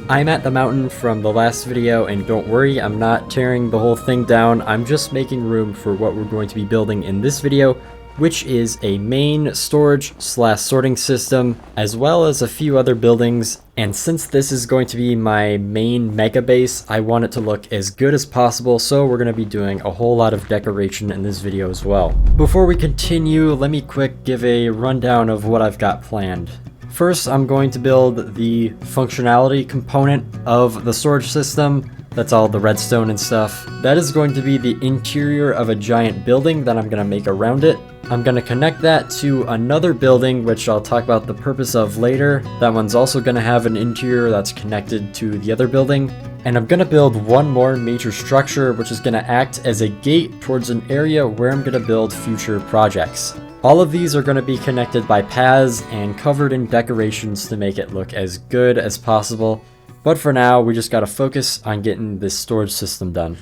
I'm at the mountain from the last video, and don't worry, I'm not tearing the whole thing down. I'm just making room for what we're going to be building in this video, which is a main storage/sorting system, as well as a few other buildings. And since this is going to be my main mega base, I want it to look as good as possible, so we're going to be doing a whole lot of decoration in this video as well. Before we continue, let me quick give a rundown of what I've got planned. First, I'm going to build the functionality component of the storage system. That's all the redstone and stuff. That is going to be the interior of a giant building that I'm going to make around it. I'm going to connect that to another building, which I'll talk about the purpose of later. That one's also going to have an interior that's connected to the other building. And I'm going to build one more major structure, which is going to act as a gate towards an area where I'm going to build future projects. All of these are going to be connected by paths and covered in decorations to make it look as good as possible. But for now, we just got to focus on getting this storage system done.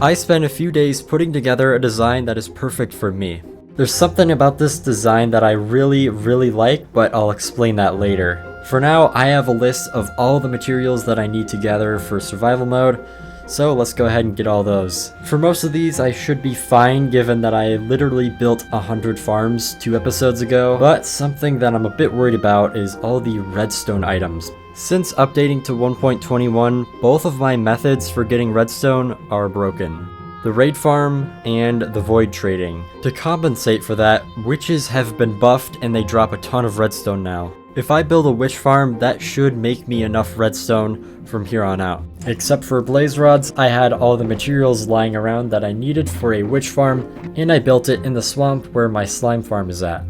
I spent a few days putting together a design that is perfect for me. There's something about this design that I really like, but I'll explain that later. For now, I have a list of all the materials that I need to gather for survival mode, so let's go ahead and get all those. For most of these, I should be fine given that I literally built 100 farms 2 episodes ago, but something that I'm a bit worried about is all the redstone items. Since updating to 1.21, both of my methods for getting redstone are broken. The raid farm and the void trading. To compensate for that, witches have been buffed and they drop a ton of redstone now. If I build a witch farm, that should make me enough redstone from here on out. Except for blaze rods, I had all the materials lying around that I needed for a witch farm, and I built it in the swamp where my slime farm is at.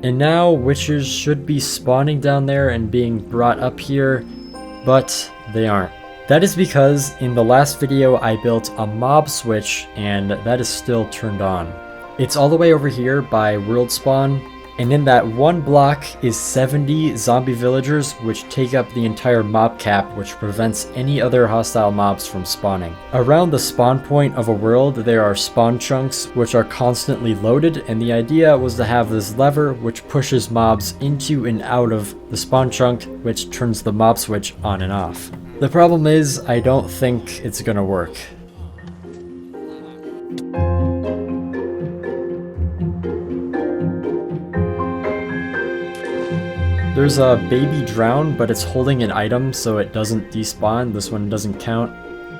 And now witches should be spawning down there and being brought up here, but they aren't. That is because in the last video I built a mob switch and that is still turned on. It's all the way over here by world spawn, and in that one block is 70 zombie villagers which take up the entire mob cap, which prevents any other hostile mobs from spawning. Around the spawn point of a world there are spawn chunks which are constantly loaded, and the idea was to have this lever which pushes mobs into and out of the spawn chunk, which turns the mob switch on and off. The problem is, I don't think it's gonna work. There's a baby drown, but it's holding an item so it doesn't despawn. This one doesn't count.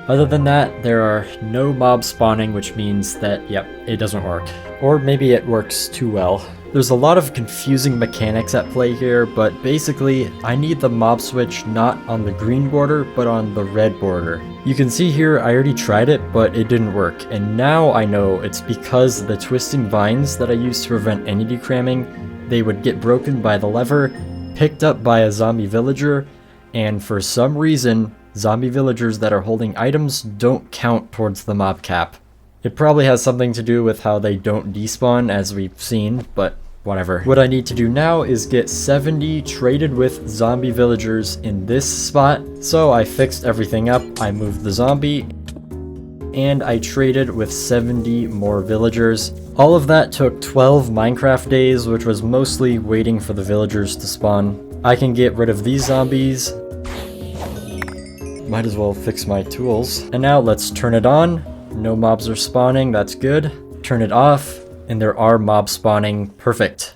Other than that, there are no mobs spawning, which means that, yep, it doesn't work. Or maybe it works too well. There's a lot of confusing mechanics at play here, but basically, I need the mob switch not on the green border, but on the red border. You can see here, I already tried it, but it didn't work. And now I know it's because the twisting vines that I used to prevent entity cramming, they would get broken by the lever, picked up by a zombie villager, and for some reason, zombie villagers that are holding items don't count towards the mob cap. It probably has something to do with how they don't despawn, as we've seen, but whatever. What I need to do now is get 70 traded with zombie villagers in this spot. So I fixed everything up, I moved the zombie, and I traded with 70 more villagers. All of that took 12 Minecraft days, which was mostly waiting for the villagers to spawn. I can get rid of these zombies. Might as well fix my tools. And now let's turn it on. No mobs are spawning, that's good. Turn it off, and there are mobs spawning, perfect.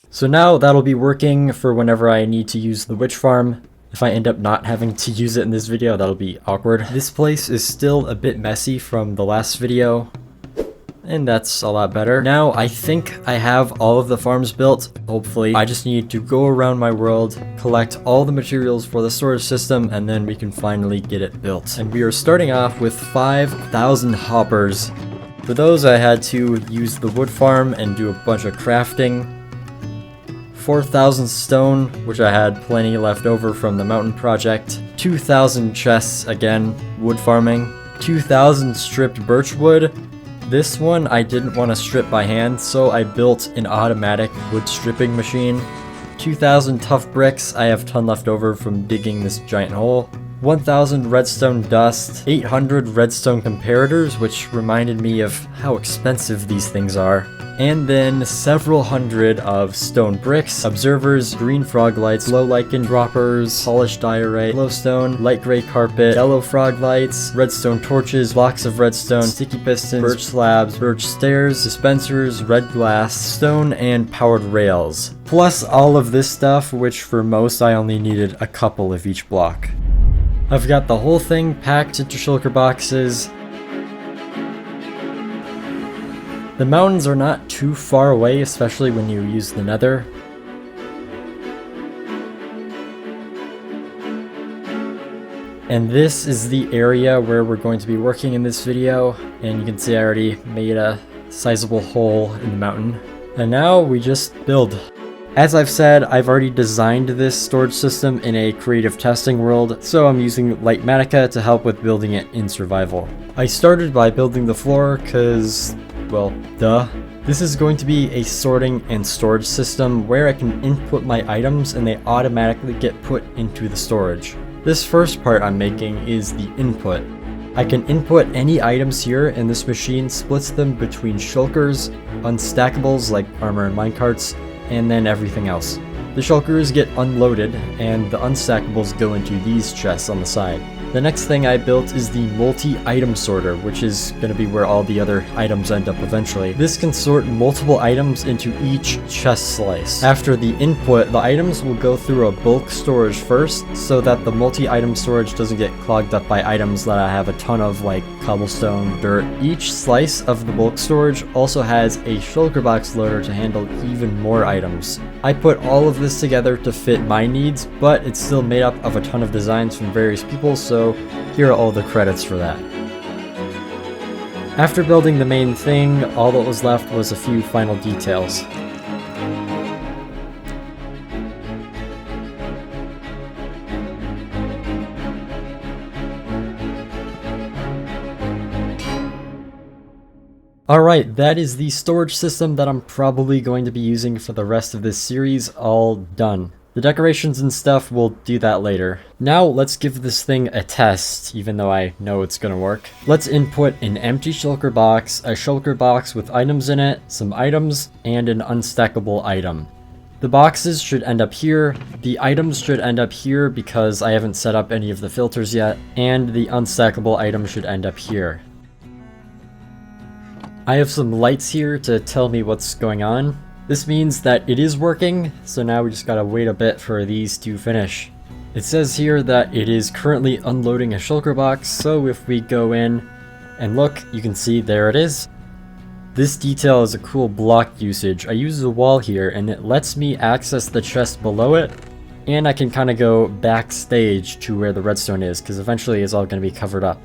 So now that'll be working for whenever I need to use the witch farm. If I end up not having to use it in this video, that'll be awkward. This place is still a bit messy from the last video, and that's a lot better. Now I think I have all of the farms built, hopefully. I just need to go around my world, collect all the materials for the storage system, and then we can finally get it built. And we are starting off with 5,000 hoppers. For those I had to use the wood farm and do a bunch of crafting. 4,000 stone, which I had plenty left over from the mountain project. 2,000 chests, again, wood farming. 2,000 stripped birch wood. This one I didn't want to strip by hand, so I built an automatic wood stripping machine. 2,000 tough bricks, I have a ton left over from digging this giant hole. 1000 redstone dust, 800 redstone comparators, which reminded me of how expensive these things are, and then several hundred of stone bricks, observers, green frog lights, glow lichen droppers, polished diorite, glowstone, light gray carpet, yellow frog lights, redstone torches, blocks of redstone, sticky pistons, birch slabs, birch stairs, dispensers, red glass, stone, and powered rails. Plus all of this stuff, which for most I only needed a couple of each block. I've got the whole thing packed into shulker boxes. The mountains are not too far away, especially when you use the nether. And this is the area where we're going to be working in this video, and you can see I already made a sizable hole in the mountain. And now we just build. As I've said, I've already designed this storage system in a creative testing world, so I'm using Lightmatica to help with building it in survival. I started by building the floor cause, well, duh. This is going to be a sorting and storage system where I can input my items and they automatically get put into the storage. This first part I'm making is the input. I can input any items here and this machine splits them between shulkers, unstackables like armor and minecarts, and then everything else. The shulkers get unloaded and the unstackables go into these chests on the side. The next thing I built is the multi-item sorter, which is going to be where all the other items end up eventually. This can sort multiple items into each chest slice. After the input, the items will go through a bulk storage first, so that the multi-item storage doesn't get clogged up by items that I have a ton of, like cobblestone, dirt. Each slice of the bulk storage also has a shulker box loader to handle even more items. I put all of this together to fit my needs, but it's still made up of a ton of designs from various people, so here are all the credits for that. After building the main thing, all that was left was a few final details. Alright, that is the storage system that I'm probably going to be using for the rest of this series all done. The decorations and stuff, we'll do that later. Now let's give this thing a test, even though I know it's gonna work. Let's input an empty shulker box, a shulker box with items in it, some items, and an unstackable item. The boxes should end up here, the items should end up here because I haven't set up any of the filters yet, and the unstackable item should end up here. I have some lights here to tell me what's going on. This means that it is working, so now we just gotta wait a bit for these to finish. It says here that it is currently unloading a shulker box, so if we go in and look, you can see there it is. This detail is a cool block usage. I use the wall here and it lets me access the chest below it, and I can kind of go backstage to where the redstone is, because eventually it's all going to be covered up.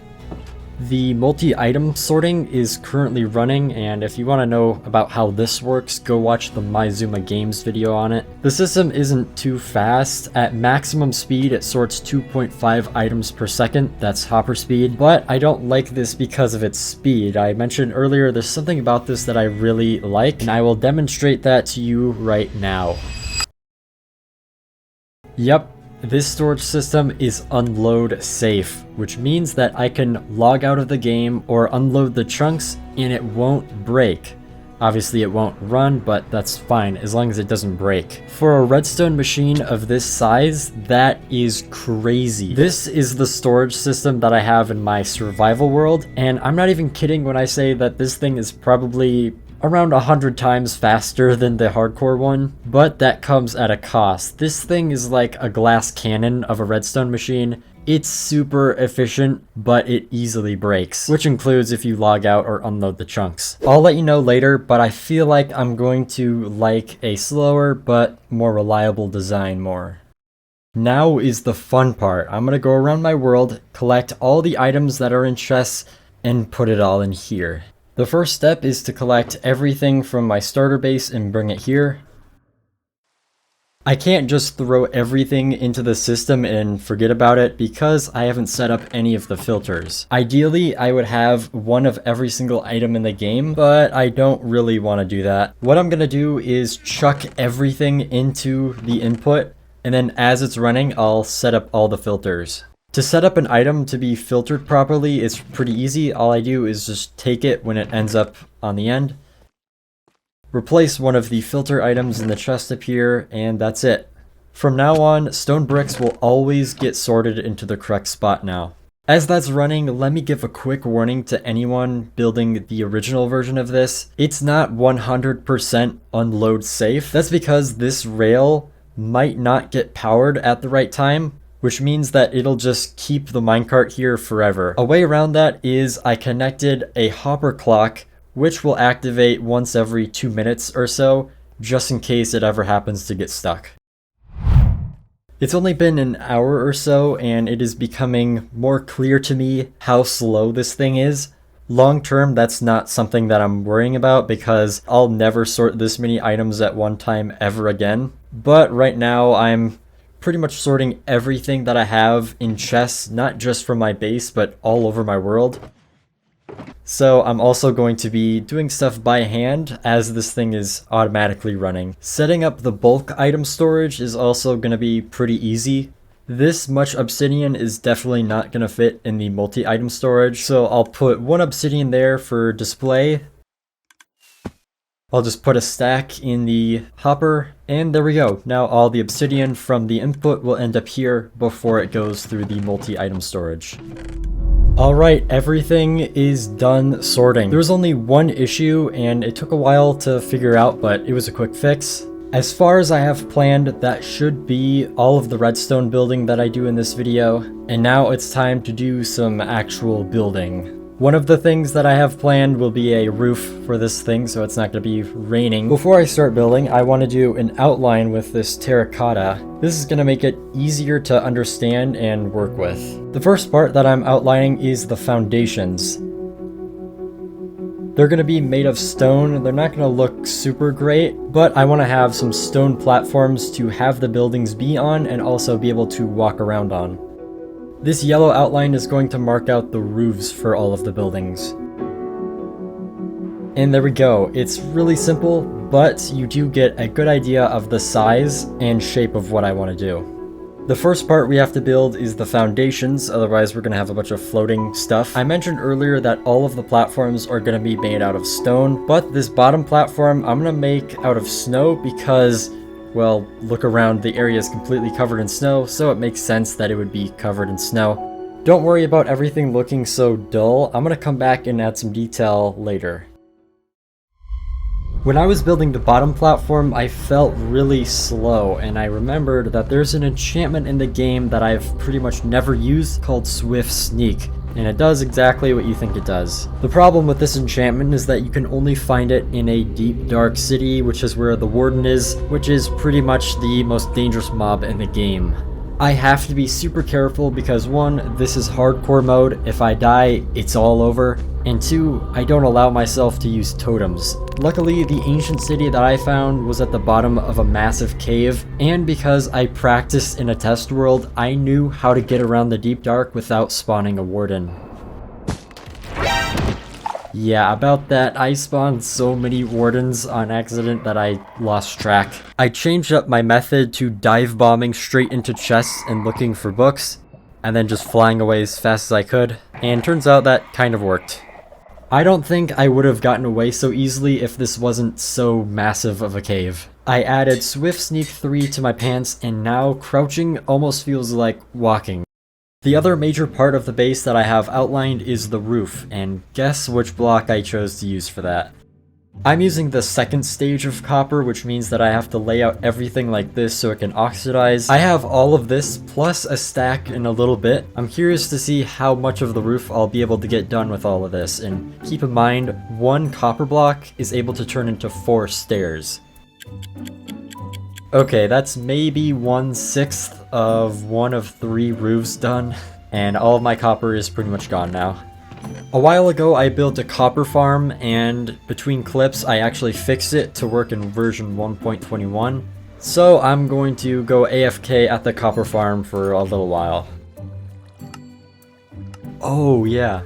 The multi-item sorting is currently running, and if you want to know about how this works, go watch the MyZuma Games video on it. The system isn't too fast. At maximum speed, it sorts 2.5 items per second, that's hopper speed, but I don't like this because of its speed. I mentioned earlier there's something about this that I really like, and I will demonstrate that to you right now. Yep. This storage system is unload safe, which means that I can log out of the game or unload the chunks and it won't break. Obviously it won't run, but that's fine as long as it doesn't break. For a redstone machine of this size, that is crazy. This is the storage system that I have in my survival world, and I'm not even kidding when I say that this thing is probably around 100 times faster than the hardcore one, but that comes at a cost. This thing is like a glass cannon of a redstone machine. It's super efficient, but it easily breaks, which includes if you log out or unload the chunks. I'll let you know later, but I feel like I'm going to like a slower but more reliable design more. Now is the fun part. I'm gonna go around my world, collect all the items that are in chests, and put it all in here. The first step is to collect everything from my starter base and bring it here. I can't just throw everything into the system and forget about it because I haven't set up any of the filters. Ideally, I would have one of every single item in the game, but I don't really want to do that. What I'm going to do is chuck everything into the input, and then as it's running, I'll set up all the filters. To set up an item to be filtered properly, it's pretty easy. All I do is just take it when it ends up on the end, replace one of the filter items in the chest up here, and that's it. From now on, stone bricks will always get sorted into the correct spot now. As that's running, let me give a quick warning to anyone building the original version of this. It's not 100% unload safe. That's because this rail might not get powered at the right time, which means that it'll just keep the minecart here forever. A way around that is I connected a hopper clock, which will activate once every 2 minutes or so, just in case it ever happens to get stuck. It's only been an hour or so, and it is becoming more clear to me how slow this thing is. Long term, that's not something that I'm worrying about because I'll never sort this many items at one time ever again. But right now, I'm pretty much sorting everything that I have in chests, not just from my base, but all over my world. So I'm also going to be doing stuff by hand as this thing is automatically running. Setting up the bulk item storage is also going to be pretty easy. This much obsidian is definitely not going to fit in the multi-item storage, so I'll put one obsidian there for display. I'll just put a stack in the hopper, and there we go. Now all the obsidian from the input will end up here before it goes through the multi-item storage. Alright, everything is done sorting. There was only one issue, and it took a while to figure out, but it was a quick fix. As far as I have planned, that should be all of the redstone building that I do in this video, and now it's time to do some actual building. One of the things that I have planned will be a roof for this thing, so it's not going to be raining. Before I start building, I want to do an outline with this terracotta. This is going to make it easier to understand and work with. The first part that I'm outlining is the foundations. They're going to be made of stone. They're not going to look super great, but I want to have some stone platforms to have the buildings be on and also be able to walk around on. This yellow outline is going to mark out the roofs for all of the buildings. And there we go. It's really simple, but you do get a good idea of the size and shape of what I want to do. The first part we have to build is the foundations, otherwise we're going to have a bunch of floating stuff. I mentioned earlier that all of the platforms are going to be made out of stone, but this bottom platform I'm going to make out of snow because, well, look around, the area is completely covered in snow, so it makes sense that it would be covered in snow. Don't worry about everything looking so dull. I'm going to come back and add some detail later. When I was building the bottom platform, I felt really slow, and I remembered that there's an enchantment in the game that I've pretty much never used called Swift Sneak, and it does exactly what you think it does. The problem with this enchantment is that you can only find it in a deep dark city, which is where the warden is, which is pretty much the most dangerous mob in the game. I have to be super careful because 1, this is hardcore mode. If I die, it's all over. And 2, I don't allow myself to use totems. Luckily, the ancient city that I found was at the bottom of a massive cave, and because I practiced in a test world, I knew how to get around the deep dark without spawning a warden. Yeah, about that, I spawned so many wardens on accident that I lost track. I changed up my method to dive bombing straight into chests and looking for books, and then just flying away as fast as I could, and turns out that kind of worked. I don't think I would have gotten away so easily if this wasn't so massive of a cave. I added Swift Sneak 3 to my pants, and now crouching almost feels like walking. The other major part of the base that I have outlined is the roof, and guess which block I chose to use for that. I'm using the second stage of copper, which means that I have to lay out everything like this so it can oxidize. I have all of this plus a stack in a little bit. I'm curious to see how much of the roof I'll be able to get done with all of this, and keep in mind, 1 copper block is able to turn into 4 stairs. Okay, that's maybe 1/6 of 1 of 3 roofs done, and all of my copper is pretty much gone now. A while ago I built a copper farm, and between clips I actually fixed it to work in version 1.21, so I'm going to go AFK at the copper farm for a little while. Oh yeah.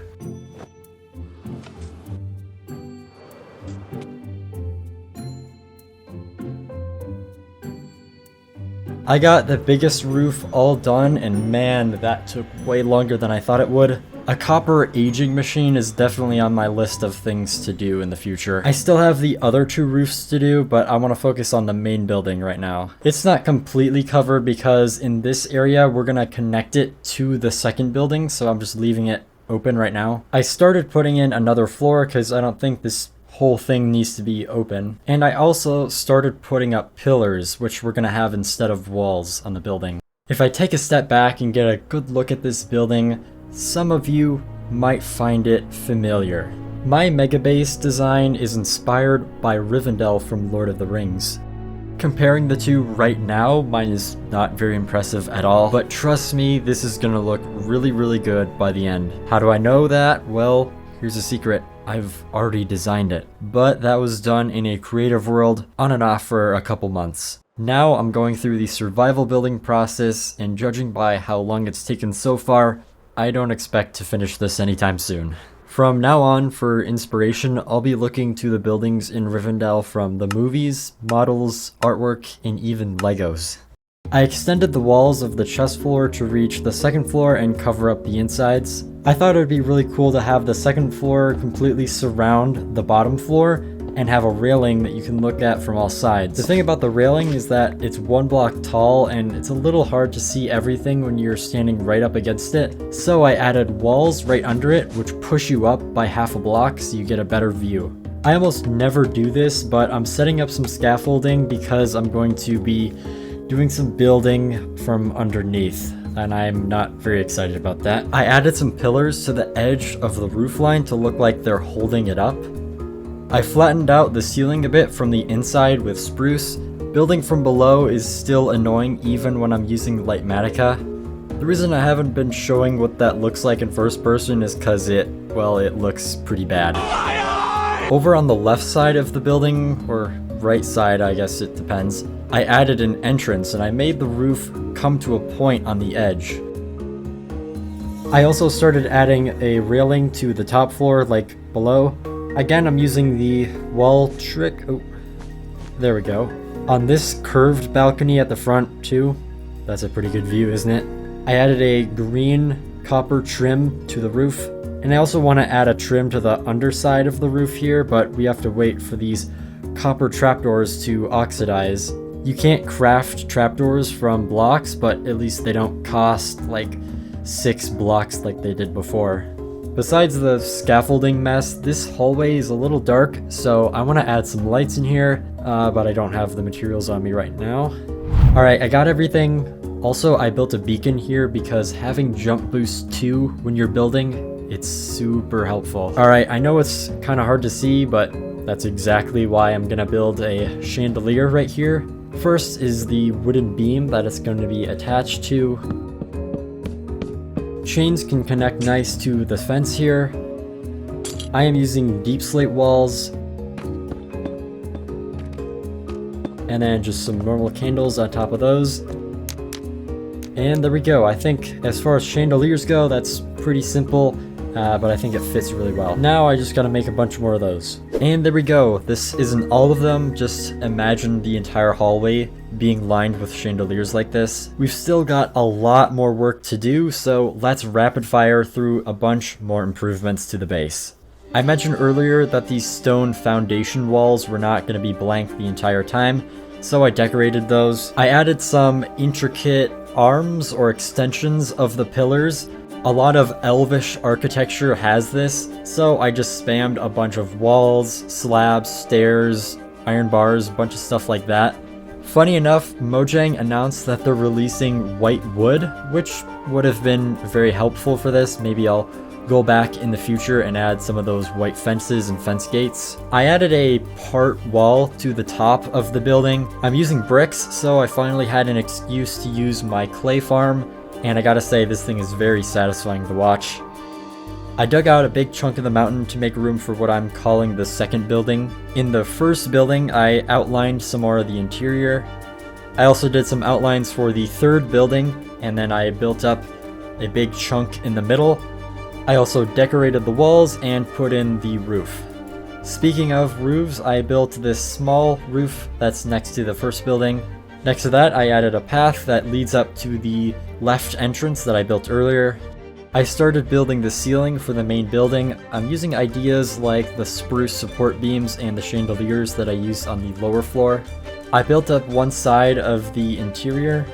I got the biggest roof all done, and man, that took way longer than I thought it would. A copper aging machine is definitely on my list of things to do in the future. I still have the other 2 roofs to do, but I want to focus on the main building right now. It's not completely covered because in this area we're gonna connect it to the second building, so I'm just leaving it open right now. I started putting in another floor because I don't think this whole thing needs to be open. And I also started putting up pillars, which we're gonna have instead of walls on the building. If I take a step back and get a good look at this building, some of you might find it familiar. My mega base design is inspired by Rivendell from Lord of the Rings. Comparing the two right now, mine is not very impressive at all, but trust me, this is gonna look really good by the end. How do I know that? Well, here's a secret. I've already designed it, but that was done in a creative world on and off for a couple months. Now I'm going through the survival building process, and judging by how long it's taken so far, I don't expect to finish this anytime soon. From now on, for inspiration, I'll be looking to the buildings in Rivendell from the movies, models, artwork, and even Legos. I extended the walls of the chest floor to reach the second floor and cover up the insides. I thought it would be really cool to have the second floor completely surround the bottom floor and have a railing that you can look at from all sides. The thing about the railing is that it's 1 block tall and it's a little hard to see everything when you're standing right up against it. So I added walls right under it which push you up by half a block so you get a better view. I almost never do this, but I'm setting up some scaffolding because I'm going to be doing some building from underneath, and I'm not very excited about that. I added some pillars to the edge of the roofline to look like they're holding it up. I flattened out the ceiling a bit from the inside with spruce. Building from below is still annoying even when I'm using Lightmatica. The reason I haven't been showing what that looks like in first person is because it looks pretty bad. Over on the left side of the building, or right side, I guess it depends, I added an entrance and I made the roof come to a point on the edge. I also started adding a railing to the top floor, like below. Again, I'm using the wall trick. Oh, there we go. On this curved balcony at the front too, that's a pretty good view, isn't it? I added a green copper trim to the roof. And I also want to add a trim to the underside of the roof here, but we have to wait for these copper trapdoors to oxidize. You can't craft trapdoors from blocks, but at least they don't cost like 6 blocks like they did before. Besides the scaffolding mess, this hallway is a little dark, so I want to add some lights in here, but I don't have the materials on me right now. Alright, I got everything. Also, I built a beacon here because having jump boost 2 when you're building, it's super helpful. Alright, I know it's kind of hard to see, but that's exactly why I'm gonna build a chandelier right here. First is the wooden beam that it's going to be attached to. Chains can connect nice to the fence here. I am using deep slate walls. And then just some normal candles on top of those. And there we go. I think as far as chandeliers go, that's pretty simple. But I think it fits really well. Now I just gotta make a bunch more of those. And there we go. This isn't all of them, just imagine the entire hallway being lined with chandeliers like this. We've still got a lot more work to do, so let's rapid fire through a bunch more improvements to the base. I mentioned earlier that these stone foundation walls were not gonna be blank the entire time, so I decorated those. I added some intricate arms or extensions of the pillars. A lot of Elvish architecture has this, so I just spammed a bunch of walls, slabs, stairs, iron bars, a bunch of stuff like that. Funny enough, Mojang announced that they're releasing white wood, which would have been very helpful for this. Maybe I'll go back in the future and add some of those white fences and fence gates. I added a part wall to the top of the building. I'm using bricks, so I finally had an excuse to use my clay farm. And I gotta say, this thing is very satisfying to watch. I dug out a big chunk of the mountain to make room for what I'm calling the second building. In the first building, I outlined some more of the interior. I also did some outlines for the third building, and then I built up a big chunk in the middle. I also decorated the walls and put in the roof. Speaking of roofs, I built this small roof that's next to the first building. Next to that, I added a path that leads up to the left entrance that I built earlier. I started building the ceiling for the main building. I'm using ideas like the spruce support beams and the chandeliers that I used on the lower floor. I built up one side of the interior.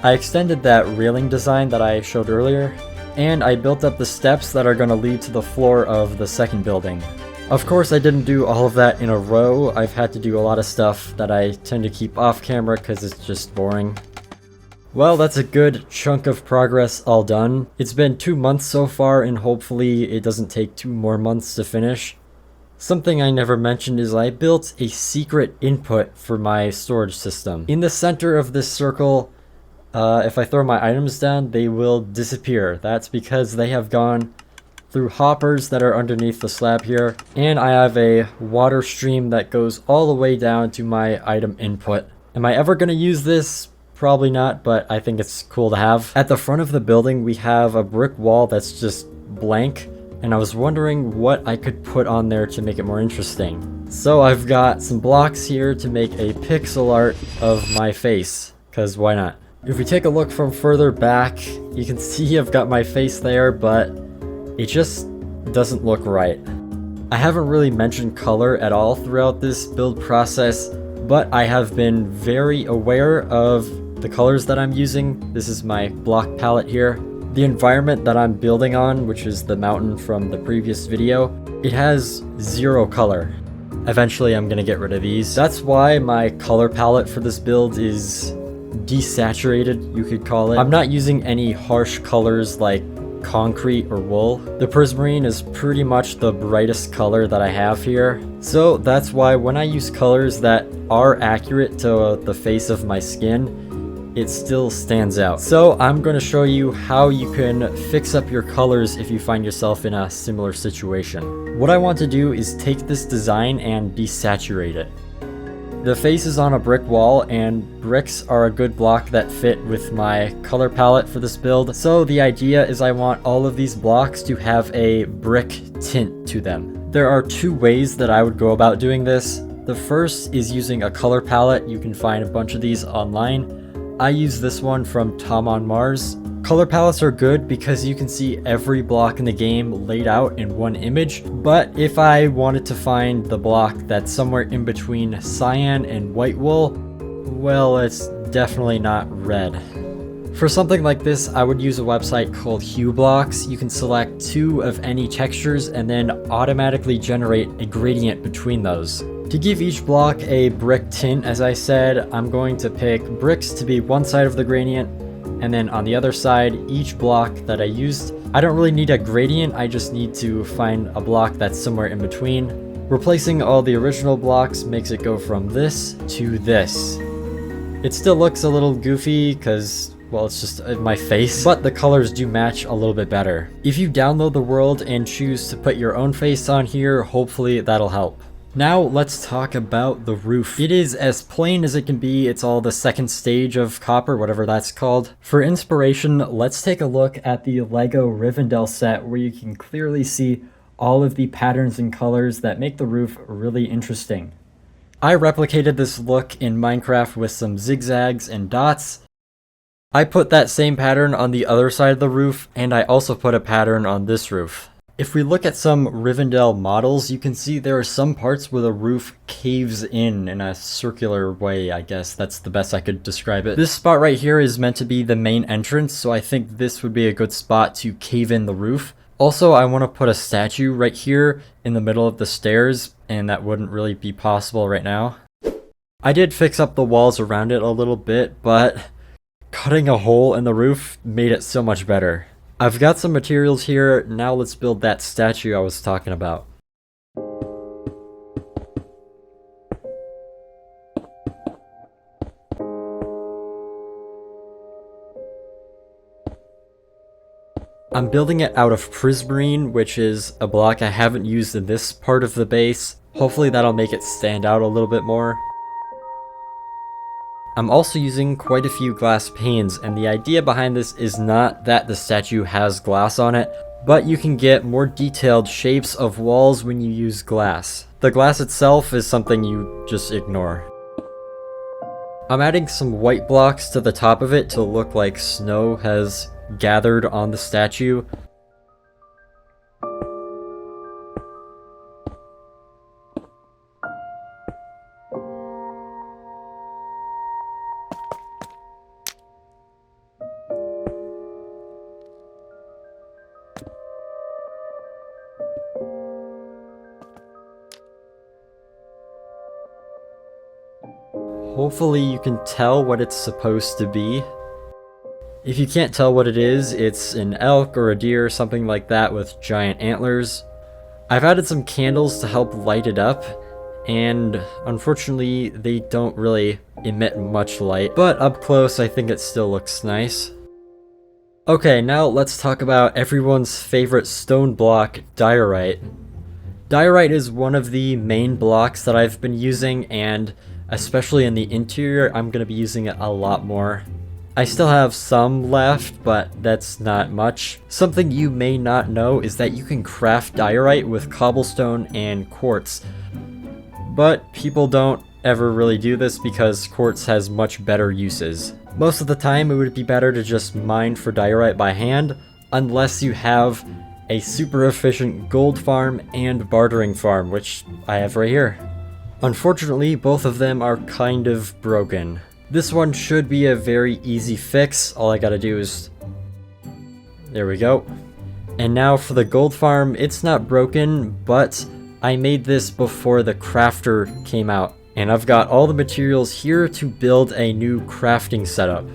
I extended that railing design that I showed earlier, and I built up the steps that are going to lead to the floor of the second building. Of course, I didn't do all of that in a row. I've had to do a lot of stuff that I tend to keep off camera because it's just boring. Well, that's a good chunk of progress all done. It's been 2 months so far, and hopefully it doesn't take 2 more months to finish. Something I never mentioned is I built a secret input for my storage system. In the center of this circle, if I throw my items down, they will disappear. That's because they have gone through hoppers that are underneath the slab here, and I have a water stream that goes all the way down to my item input. Am I ever going to use this? Probably not, but I think it's cool to have. At the front of the building, we have a brick wall that's just blank, and I was wondering what I could put on there to make it more interesting. So I've got some blocks here to make a pixel art of my face, because why not? If we take a look from further back, you can see I've got my face there, but it just doesn't look right. I haven't really mentioned color at all throughout this build process, but I have been very aware of the colors that I'm using. This is my block palette here. The environment that I'm building on, which is the mountain from the previous video, it has 0 color. Eventually I'm gonna get rid of these. That's why my color palette for this build is desaturated, you could call it. I'm not using any harsh colors like concrete or wool. The prismarine is pretty much the brightest color that I have here. So that's why when I use colors that are accurate to the face of my skin, it still stands out. So I'm going to show you how you can fix up your colors if you find yourself in a similar situation. What I want to do is take this design and desaturate it. The face is on a brick wall, and bricks are a good block that fit with my color palette for this build. So the idea is I want all of these blocks to have a brick tint to them. There are 2 ways that I would go about doing this. The first is using a color palette. You can find a bunch of these online. I use this one from Tom on Mars. Color palettes are good because you can see every block in the game laid out in one image, but if I wanted to find the block that's somewhere in between cyan and white wool, well, it's definitely not red. For something like this, I would use a website called HueBlocks. You can select 2 of any textures and then automatically generate a gradient between those. To give each block a brick tint, as I said, I'm going to pick bricks to be one side of the gradient, and then on the other side, each block that I used, I don't really need a gradient, I just need to find a block that's somewhere in between. Replacing all the original blocks makes it go from this to this. It still looks a little goofy because, well, it's just my face, but the colors do match a little bit better. If you download the world and choose to put your own face on here, hopefully that'll help. Now let's talk about the roof. It is as plain as it can be. It's all the second stage of copper, whatever that's called. For inspiration, let's take a look at the Lego Rivendell set where you can clearly see all of the patterns and colors that make the roof really interesting. I replicated this look in Minecraft with some zigzags and dots. I put that same pattern on the other side of the roof, and I also put a pattern on this roof. If we look at some Rivendell models, you can see there are some parts where the roof caves in a circular way, I guess. That's the best I could describe it. This spot right here is meant to be the main entrance, so I think this would be a good spot to cave in the roof. Also, I want to put a statue right here in the middle of the stairs, and that wouldn't really be possible right now. I did fix up the walls around it a little bit, but cutting a hole in the roof made it so much better. I've got some materials here, now let's build that statue I was talking about. I'm building it out of prismarine, which is a block I haven't used in this part of the base. Hopefully that'll make it stand out a little bit more. I'm also using quite a few glass panes, and the idea behind this is not that the statue has glass on it, but you can get more detailed shapes of walls when you use glass. The glass itself is something you just ignore. I'm adding some white blocks to the top of it to look like snow has gathered on the statue. Hopefully you can tell what it's supposed to be. If you can't tell what it is, it's an elk or a deer or something like that with giant antlers. I've added some candles to help light it up, and unfortunately they don't really emit much light, but up close I think it still looks nice. Okay, now let's talk about everyone's favorite stone block, diorite. Diorite is one of the main blocks that I've been using, and especially in the interior, I'm going to be using it a lot more. I still have some left, but that's not much. Something you may not know is that you can craft diorite with cobblestone and quartz. But people don't ever really do this because quartz has much better uses. Most of the time, it would be better to just mine for diorite by hand, unless you have a super efficient gold farm and bartering farm, which I have right here. Unfortunately, both of them are kind of broken. This one should be a very easy fix. All I gotta do is... There we go. And now for the gold farm, it's not broken, but I made this before the crafter came out. And I've got all the materials here to build a new crafting setup.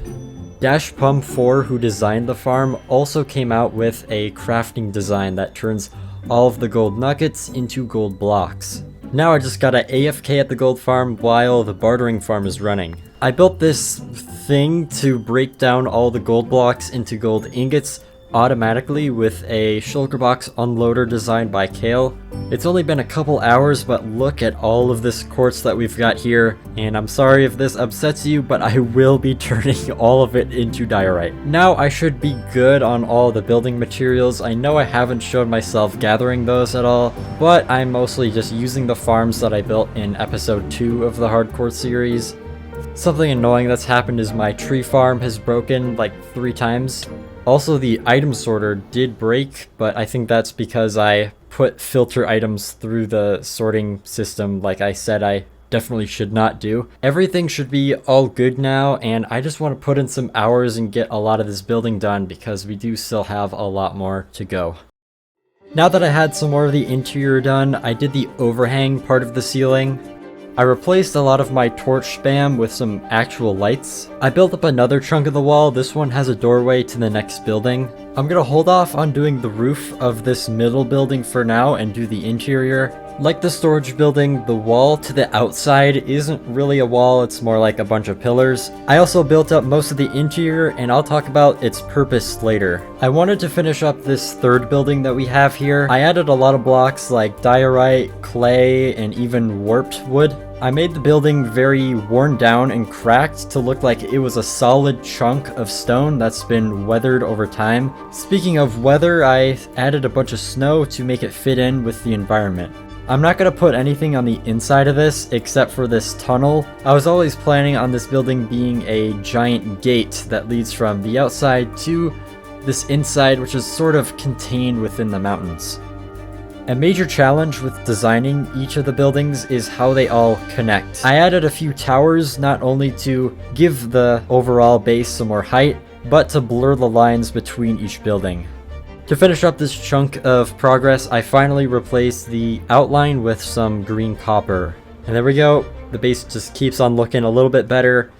Pum4, who designed the farm, also came out with a crafting design that turns all of the gold nuggets into gold blocks. Now I just gotta AFK at the gold farm while the bartering farm is running. I built this thing to break down all the gold blocks into gold ingots automatically with a shulker box unloader designed by Kale. It's only been a couple hours, but look at all of this quartz that we've got here, and I'm sorry if this upsets you, but I will be turning all of it into diorite. Now I should be good on all the building materials. I know I haven't showed myself gathering those at all, but I'm mostly just using the farms that I built in episode 2 of the hardcore series. Something annoying that's happened is my tree farm has broken like 3 times. Also, the item sorter did break, but I think that's because I put filter items through the sorting system like I said I definitely should not do. Everything should be all good now, and I just want to put in some hours and get a lot of this building done because we do still have a lot more to go. Now that I had some more of the interior done, I did the overhang part of the ceiling. I replaced a lot of my torch spam with some actual lights. I built up another chunk of the wall. This one has a doorway to the next building. I'm gonna hold off on doing the roof of this middle building for now and do the interior. Like the storage building, the wall to the outside isn't really a wall, it's more like a bunch of pillars. I also built up most of the interior, and I'll talk about its purpose later. I wanted to finish up this third building that we have here. I added a lot of blocks like diorite, clay, and even warped wood. I made the building very worn down and cracked to look like it was a solid chunk of stone that's been weathered over time. Speaking of weather, I added a bunch of snow to make it fit in with the environment. I'm not going to put anything on the inside of this except for this tunnel. I was always planning on this building being a giant gate that leads from the outside to this inside, which is sort of contained within the mountains. A major challenge with designing each of the buildings is how they all connect. I added a few towers not only to give the overall base some more height, but to blur the lines between each building. To finish up this chunk of progress, I finally replaced the outline with some green copper. And there we go. The base just keeps on looking a little bit better.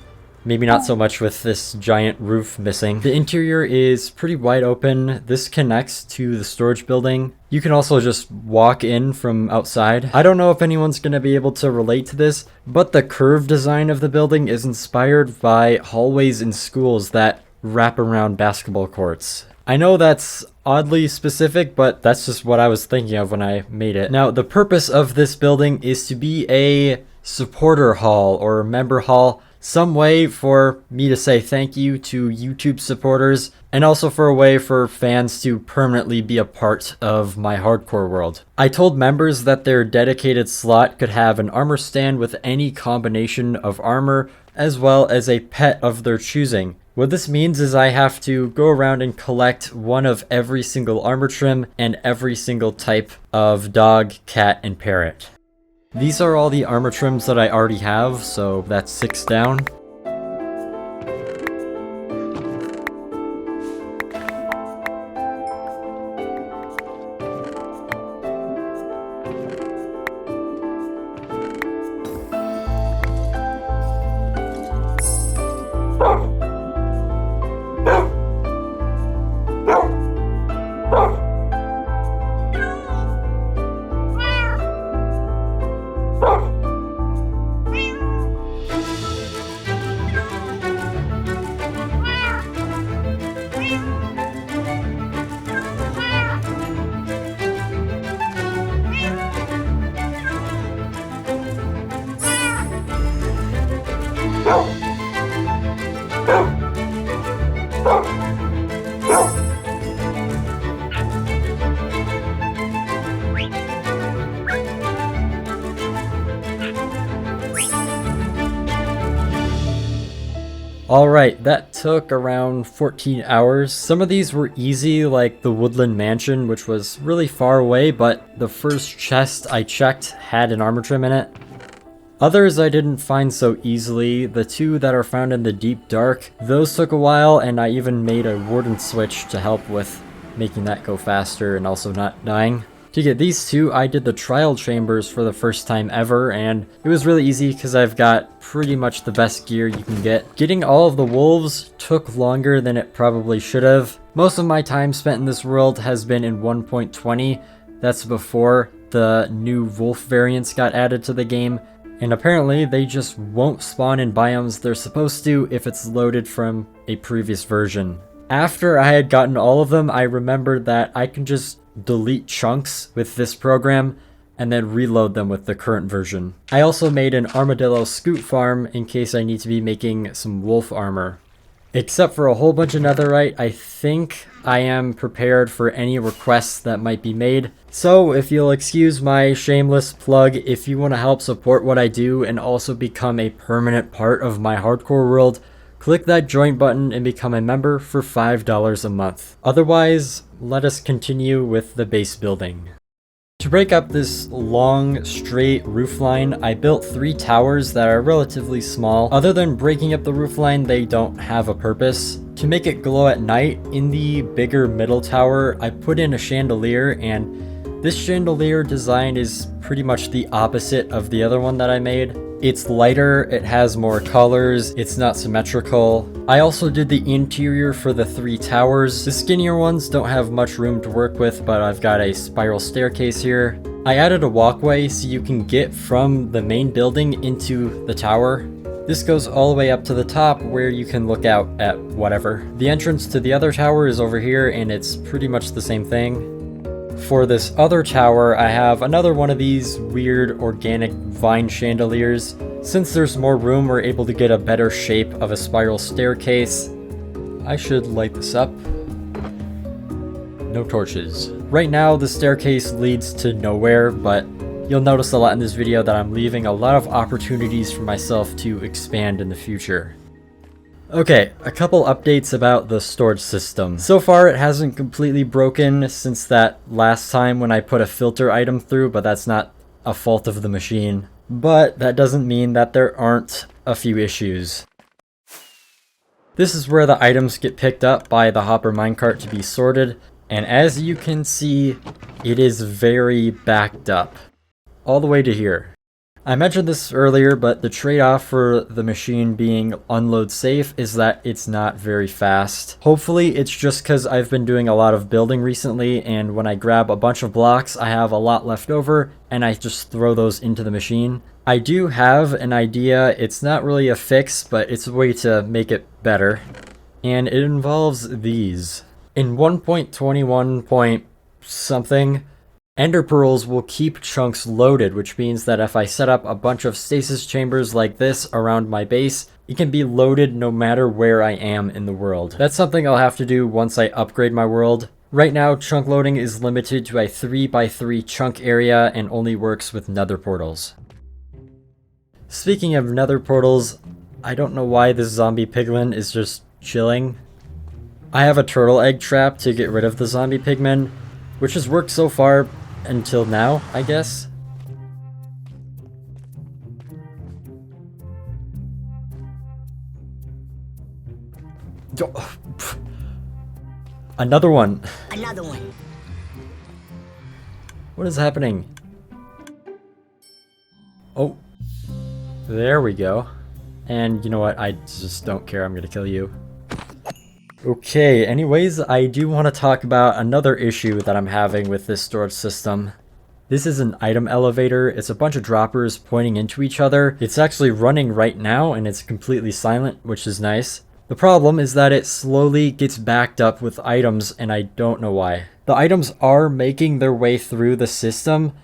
Maybe not so much with this giant roof missing. The interior is pretty wide open. This connects to the storage building. You can also just walk in from outside. I don't know if anyone's going to be able to relate to this, but the curved design of the building is inspired by hallways in schools that wrap around basketball courts. I know that's oddly specific, but that's just what I was thinking of when I made it. Now, the purpose of this building is to be a supporter hall or member hall, some way for me to say thank you to YouTube supporters, and also for a way for fans to permanently be a part of my hardcore world. I told members that their dedicated slot could have an armor stand with any combination of armor as well as a pet of their choosing. What this means is I have to go around and collect one of every single armor trim and every single type of dog, cat, and parrot. These are all the armor trims that I already have, so that's 6 down. Alright, that took around 14 hours. Some of these were easy, like the Woodland Mansion, which was really far away, but the first chest I checked had an armor trim in it. Others I didn't find so easily. The 2 that are found in the deep dark, those took a while, and I even made a warden switch to help with making that go faster and also not dying. To get these 2, I did the trial chambers for the first time ever, and it was really easy because I've got pretty much the best gear you can get. Getting all of the wolves took longer than it probably should have. Most of my time spent in this world has been in 1.20. That's before the new wolf variants got added to the game, and apparently they just won't spawn in biomes they're supposed to if it's loaded from a previous version. After I had gotten all of them, I remembered that I can just delete chunks with this program and then reload them with the current version. I also made an armadillo scoot farm in case I need to be making some wolf armor. Except for a whole bunch of netherite, I think I am prepared for any requests that might be made. So if you'll excuse my shameless plug, if you want to help support what I do and also become a permanent part of my hardcore world, click that join button and become a member for $5 a month. Otherwise, let us continue with the base building. To break up this long, straight roofline, I built 3 towers that are relatively small. Other than breaking up the roofline, they don't have a purpose. To make it glow at night, in the bigger middle tower, I put in a chandelier, and this chandelier design is pretty much the opposite of the other one that I made. It's lighter, it has more colors, it's not symmetrical. I also did the interior for the 3 towers. The skinnier ones don't have much room to work with, but I've got a spiral staircase here. I added a walkway so you can get from the main building into the tower. This goes all the way up to the top where you can look out at whatever. The entrance to the other tower is over here, and it's pretty much the same thing. For this other tower, I have another one of these weird organic vine chandeliers. Since there's more room, we're able to get a better shape of a spiral staircase. I should light this up. No torches. Right now, the staircase leads to nowhere, but you'll notice a lot in this video that I'm leaving a lot of opportunities for myself to expand in the future. Okay, a couple updates about the storage system. So far it hasn't completely broken since that last time when I put a filter item through, but that's not a fault of the machine. But that doesn't mean that there aren't a few issues. This is where the items get picked up by the hopper minecart to be sorted, and as you can see, it is very backed up. All the way to here. I mentioned this earlier, but the trade-off for the machine being unload safe is that it's not very fast. Hopefully it's just because I've been doing a lot of building recently, and when I grab a bunch of blocks I have a lot left over and I just throw those into the machine. I do have an idea. It's not really a fix, but it's a way to make it better, and it involves these. In 1.21 point something, Ender pearls will keep chunks loaded, which means that if I set up a bunch of stasis chambers like this around my base, it can be loaded no matter where I am in the world. That's something I'll have to do once I upgrade my world. Right now, chunk loading is limited to a 3x3 chunk area and only works with nether portals. Speaking of nether portals, I don't know why this zombie piglin is just chilling. I have a turtle egg trap to get rid of the zombie pigmen, which has worked so far until now, I guess. Another one. Another one. What is happening? Oh. There we go. And you know what? I just don't care. I'm gonna kill you. Okay, anyways, I do want to talk about another issue that I'm having with this storage system. This is an item elevator. It's a bunch of droppers pointing into each other. It's actually running right now and it's completely silent, which is nice. The problem is that it slowly gets backed up with items and I don't know why. The items are making their way through the system,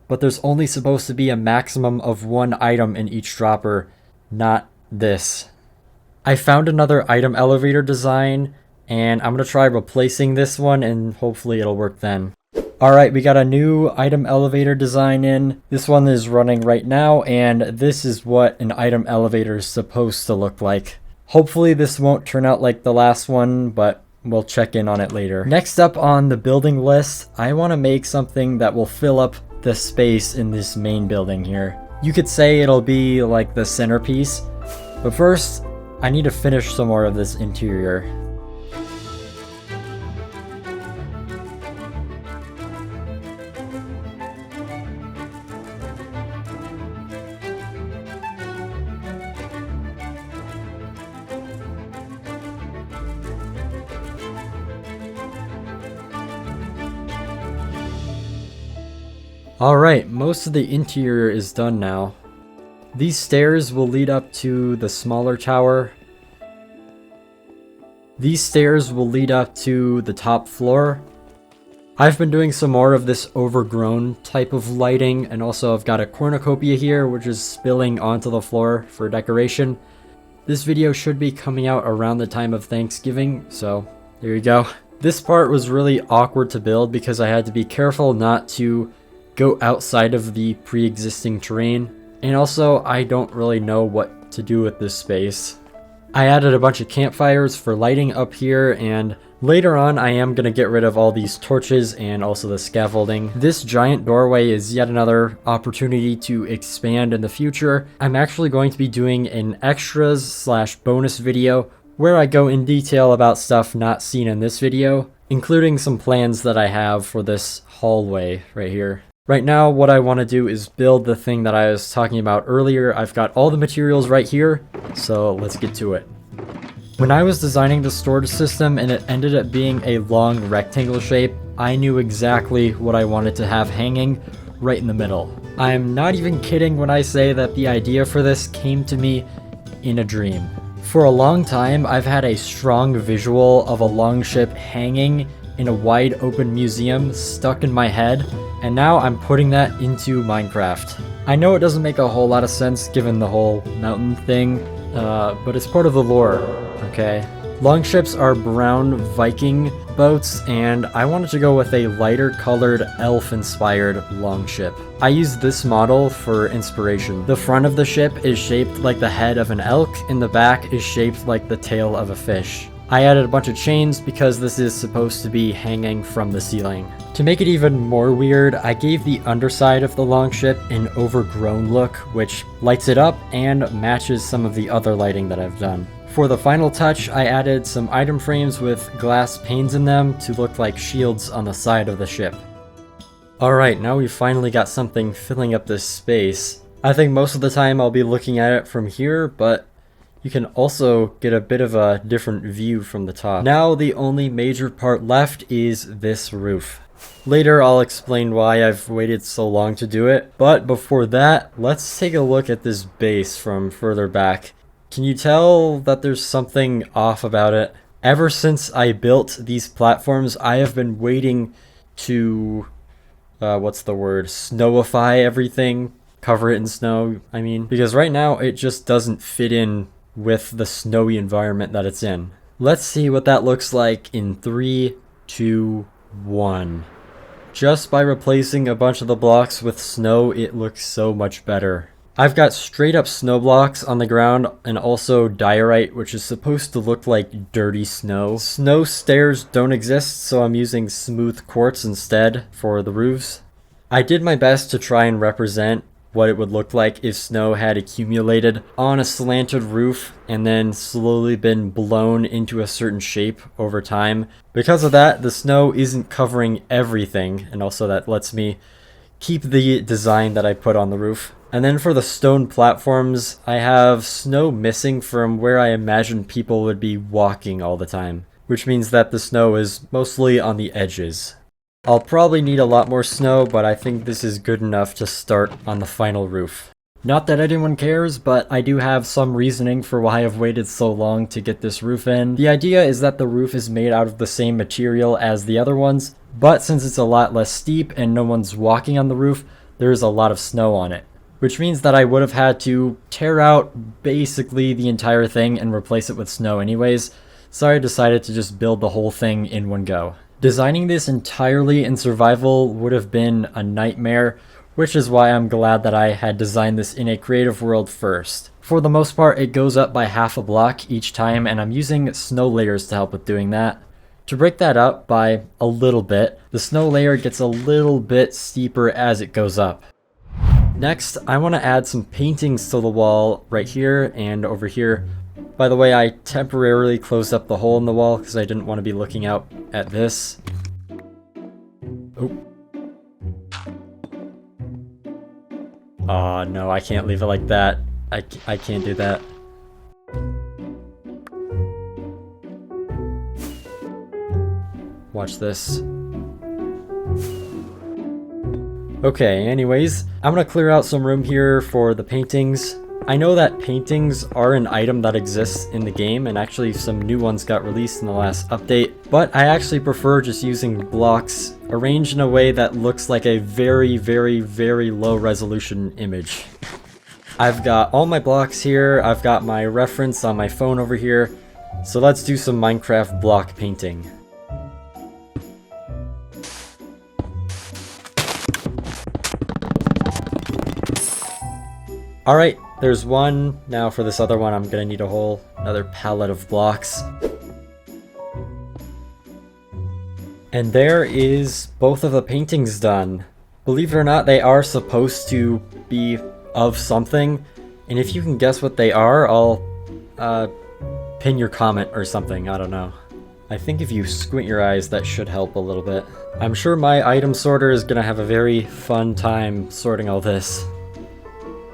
but there's only supposed to be a maximum of one item in each dropper, not this. I found another item elevator design and I'm going to try replacing this one and hopefully it'll work then. Alright, we got a new item elevator design in. This one is running right now and this is what an item elevator is supposed to look like. Hopefully this won't turn out like the last one, but we'll check in on it later. Next up on the building list, I want to make something that will fill up the space in this main building here. You could say it'll be like the centerpiece, but first, I need to finish some more of this interior. Alright, most of the interior is done now. These stairs will lead up to the smaller tower. These stairs will lead up to the top floor. I've been doing some more of this overgrown type of lighting, and also I've got a cornucopia here which is spilling onto the floor for decoration. This video should be coming out around the time of Thanksgiving, so there you go. This part was really awkward to build because I had to be careful not to go outside of the pre-existing terrain, and also I don't really know what to do with this space. I added a bunch of campfires for lighting up here, and later on I am going to get rid of all these torches and also the scaffolding. This giant doorway is yet another opportunity to expand in the future. I'm actually going to be doing an extras/bonus video where I go in detail about stuff not seen in this video, including some plans that I have for this hallway right here. Right now, what I want to do is build the thing that I was talking about earlier. I've got all the materials right here, so let's get to it. When I was designing the storage system and it ended up being a long rectangle shape, I knew exactly what I wanted to have hanging right in the middle. I'm not even kidding when I say that the idea for this came to me in a dream. For a long time, I've had a strong visual of a longship hanging in a wide open museum stuck in my head, and now I'm putting that into Minecraft. I know it doesn't make a whole lot of sense given the whole mountain thing, but it's part of the lore, okay? Longships are brown Viking boats, and I wanted to go with a lighter colored elf-inspired longship. I used this model for inspiration. The front of the ship is shaped like the head of an elk, and the back is shaped like the tail of a fish. I added a bunch of chains because this is supposed to be hanging from the ceiling. To make it even more weird, I gave the underside of the longship an overgrown look, which lights it up and matches some of the other lighting that I've done. For the final touch, I added some item frames with glass panes in them to look like shields on the side of the ship. Alright, now we finally got something filling up this space. I think most of the time I'll be looking at it from here, but you can also get a bit of a different view from the top. Now the only major part left is this roof. Later I'll explain why I've waited so long to do it, but before that, let's take a look at this base from further back. Can you tell that there's something off about it? Ever since I built these platforms, I have been waiting to, snowify everything, cover it in snow, I mean, because right now it just doesn't fit in with the snowy environment that it's in. Let's see what that looks like in 3, 2, 1. Just by replacing a bunch of the blocks with snow, it looks so much better. I've got straight up snow blocks on the ground and also diorite, which is supposed to look like dirty snow. Snow stairs don't exist, so I'm using smooth quartz instead for the roofs. I did my best to try and represent what it would look like if snow had accumulated on a slanted roof and then slowly been blown into a certain shape over time. Because of that, the snow isn't covering everything, and also that lets me keep the design that I put on the roof. And then for the stone platforms, I have snow missing from where I imagine people would be walking all the time, which means that the snow is mostly on the edges. I'll probably need a lot more snow, but I think this is good enough to start on the final roof. Not that anyone cares, but I do have some reasoning for why I've waited so long to get this roof in. The idea is that the roof is made out of the same material as the other ones, but since it's a lot less steep and no one's walking on the roof, there's a lot of snow on it. Which means that I would have had to tear out basically the entire thing and replace it with snow anyways, so I decided to just build the whole thing in one go. Designing this entirely in survival would have been a nightmare, which is why I'm glad that I had designed this in a creative world first. For the most part, it goes up by half a block each time, and I'm using snow layers to help with doing that. To break that up by a little bit, the snow layer gets a little bit steeper as it goes up. Next, I want to add some paintings to the wall right here and over here. By the way, I temporarily closed up the hole in the wall because I didn't want to be looking out at this. Oh. Oh no, I can't leave it like that. I can't do that. Watch this. Okay, anyways, I'm gonna clear out some room here for the paintings. I know that paintings are an item that exists in the game, and actually some new ones got released in the last update, but I actually prefer just using blocks arranged in a way that looks like a very, very, very low resolution image. I've got all my blocks here, I've got my reference on my phone over here, so let's do some Minecraft block painting. Alright, there's one. Now for this other one, I'm gonna need another palette of blocks. And there is both of the paintings done. Believe it or not, they are supposed to be of something, and if you can guess what they are, I'll pin your comment or something, I don't know. I think if you squint your eyes, that should help a little bit. I'm sure my item sorter is gonna have a very fun time sorting all this.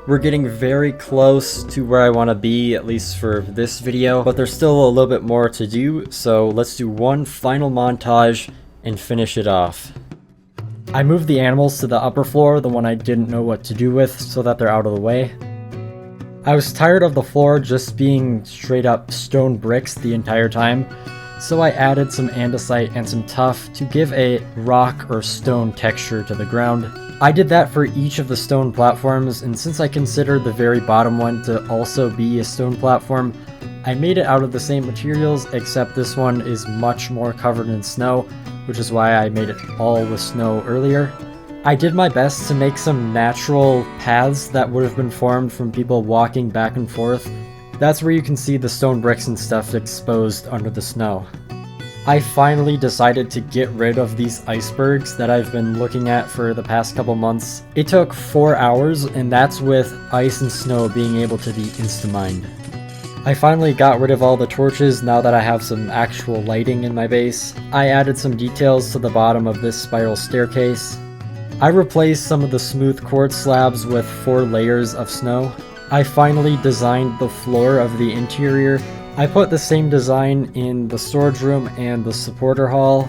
We're getting very close to where I want to be, at least for this video, but there's still a little bit more to do, so let's do one final montage and finish it off. I moved the animals to the upper floor, the one I didn't know what to do with, so that they're out of the way. I was tired of the floor just being straight up stone bricks the entire time, so I added some andesite and some tuff to give a rock or stone texture to the ground. I did that for each of the stone platforms, and since I considered the very bottom one to also be a stone platform, I made it out of the same materials, except this one is much more covered in snow, which is why I made it all with snow earlier. I did my best to make some natural paths that would have been formed from people walking back and forth. That's where you can see the stone bricks and stuff exposed under the snow. I finally decided to get rid of these icebergs that I've been looking at for the past couple months. It took 4 hours, and that's with ice and snow being able to be insta-mined. I finally got rid of all the torches now that I have some actual lighting in my base. I added some details to the bottom of this spiral staircase. I replaced some of the smooth quartz slabs with 4 layers of snow. I finally designed the floor of the interior. I put the same design in the storage room and the supporter hall,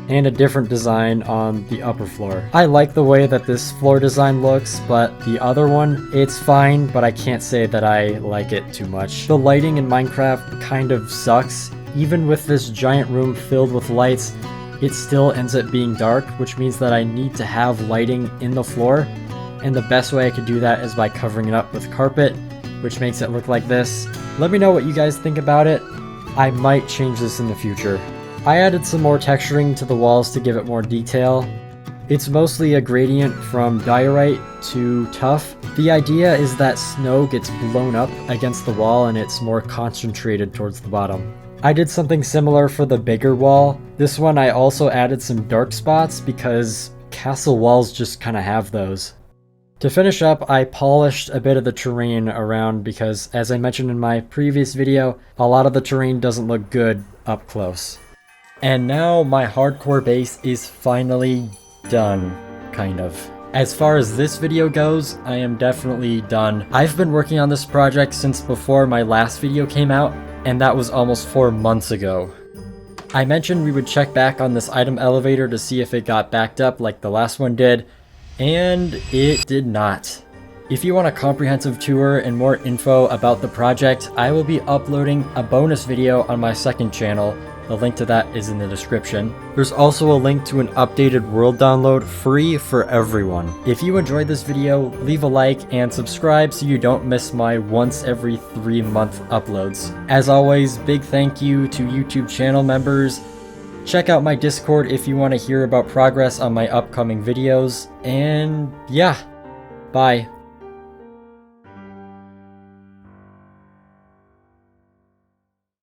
and a different design on the upper floor. I like the way that this floor design looks, but the other one, it's fine, but I can't say that I like it too much. The lighting in Minecraft kind of sucks. Even with this giant room filled with lights, it still ends up being dark, which means that I need to have lighting in the floor, and the best way I could do that is by covering it up with carpet, which makes it look like this. Let me know what you guys think about it. I might change this in the future. I added some more texturing to the walls to give it more detail. It's mostly a gradient from diorite to tough. The idea is that snow gets blown up against the wall and it's more concentrated towards the bottom. I did something similar for the bigger wall. This one I also added some dark spots because castle walls just kind of have those. To finish up, I polished a bit of the terrain around because, as I mentioned in my previous video, a lot of the terrain doesn't look good up close. And now my hardcore base is finally done, kind of. As far as this video goes, I am definitely done. I've been working on this project since before my last video came out, and that was almost 4 months ago. I mentioned we would check back on this item elevator to see if it got backed up like the last one did, and it did not. If you want a comprehensive tour and more info about the project, I will be uploading a bonus video on my second channel. The link to that is in the description. There's also a link to an updated world download free for everyone. If you enjoyed this video, leave a like and subscribe so you don't miss my once every 3-month uploads. As always, big thank you to YouTube channel members. Check out my Discord if you want to hear about progress on my upcoming videos. And yeah, bye.